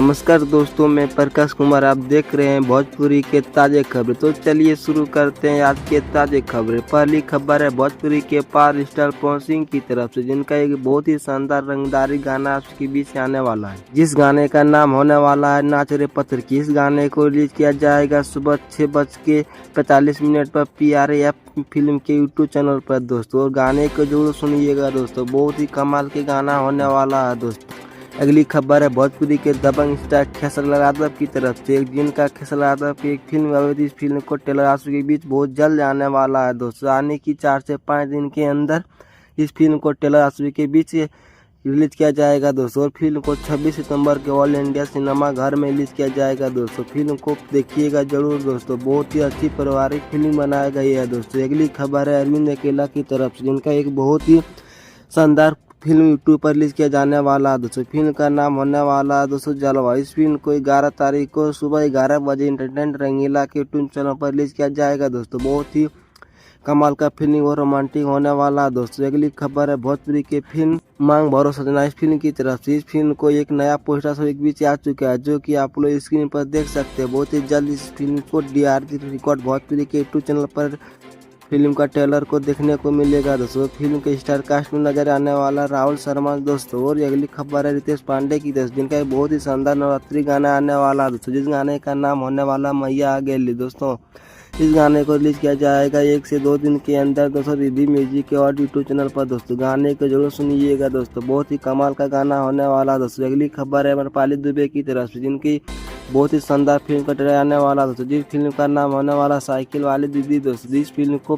नमस्कार दोस्तों, मैं प्रकाश कुमार। आप देख रहे हैं भोजपुरी के ताज़े खबरें। तो चलिए शुरू करते हैं आज के ताज़े खबरें। पहली खबर है भोजपुरी के पावर स्टार पवन सिंह की तरफ से, जिनका एक बहुत ही शानदार रंगदारी गाना आपके बीच आने वाला है, जिस गाने का नाम होने वाला है नाच रे पत्थर की। इस गाने को रिलीज किया जाएगा सुबह 6:45 पर PRF फिल्म के यूट्यूब चैनल पर दोस्तों। और गाने को जरूर सुनिएगा दोस्तों, बहुत ही कमाल के गाना होने वाला है दोस्तों। अगली खबर है भोजपुरी के दबंग स्टार खेसारी यादव की तरफ से, जिनका खेसारी यादव की एक फिल्म अवैध इस फिल्म को ट्रेलर आप के बीच बहुत जल्द आने वाला है दोस्तों। आने की 4 से 5 दिन के अंदर इस फिल्म को ट्रेलर आप के बीच रिलीज किया जाएगा दोस्तों। और फिल्म को 26 सितंबर के ऑल इंडिया सिनेमा घर में रिलीज किया जाएगा दोस्तों। फिल्म को देखिएगा जरूर दोस्तों, बहुत ही अच्छी पारिवारिक फिल्म बनाई गई है दोस्तों। अगली खबर है अरविंद अकेला की तरफ से, जिनका एक बहुत ही शानदार फिल्म यूट्यूब पर रिलीज किया जाने वाला है दोस्तों। फिल्म का नाम होने वाला है दोस्तों जलवा। इस फिल्म को 11 तारीख को सुबह 11 बजे इंटरटेनमेंट रंगीला के यूट्यूब चैनल पर रिलीज किया जाएगा दोस्तों। बहुत ही कमाल का फिल्म और रोमांटिक होने वाला है दोस्तों। अगली खबर है भोजपुरी के फिल्म मांग भरो सजना। इस फिल्म की तरफ से इस फिल्म को एक नया पोस्टर एक बीच आ चुका है, जो कि आप लोग स्क्रीन पर देख सकते हैं। बहुत ही जल्द इस फिल्म को DRT रिकॉर्ड भोजपुरी के यूट्यूब चैनल पर फिल्म का ट्रेलर को देखने को मिलेगा दोस्तों। फिल्म के स्टार कास्ट में नजर आने वाला राहुल शर्मा दोस्तों। और अगली खबर है रितेश पांडे की दोस्तों, जिनका एक बहुत ही शानदार नवरात्रि गाना आने वाला है दोस्तों, जिस गाने का नाम होने वाला मैया आ गेली दोस्तों। इस गाने को रिलीज किया जाएगा 1 से 2 दिन के अंदर दोस्तों रिद्धि म्यूजिक के और यूट्यूब चैनल पर दोस्तों। गाने को जरूर सुनिएगा दोस्तों, बहुत ही कमाल का गाना होने वाला दोस्तों। अगली खबर है अमरपाली दुबे की तरफ से, जिनकी बहुत ही शानदार फिल्म का ट्रेलर आने वाला दोस्तों, जिस फिल्म का नाम होने वाला साइकिल वाली दीदी दोस्तों। इस फिल्म को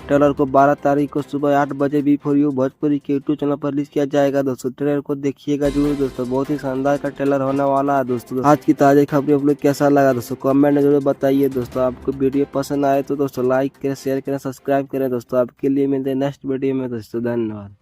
ट्रेलर को 12 तारीख को सुबह 8 बजे B4U भोजपुरी के यूट्यूब चैनल पर रिलीज किया जाएगा दोस्तों। ट्रेलर को देखिएगा जरूर दोस्तों, बहुत ही शानदार का ट्रेलर होने वाला है दोस्तों। आज की ताज़ा खबरें आप लोग कैसा लगा दोस्तों, कमेंट में जरूर बताइए दोस्तों। आपको वीडियो पसंद आए तो दोस्तों लाइक करें, शेयर करें, सब्सक्राइब करें दोस्तों। आपके लिए मिलते हैं नेक्स्ट वीडियो में दोस्तों। धन्यवाद।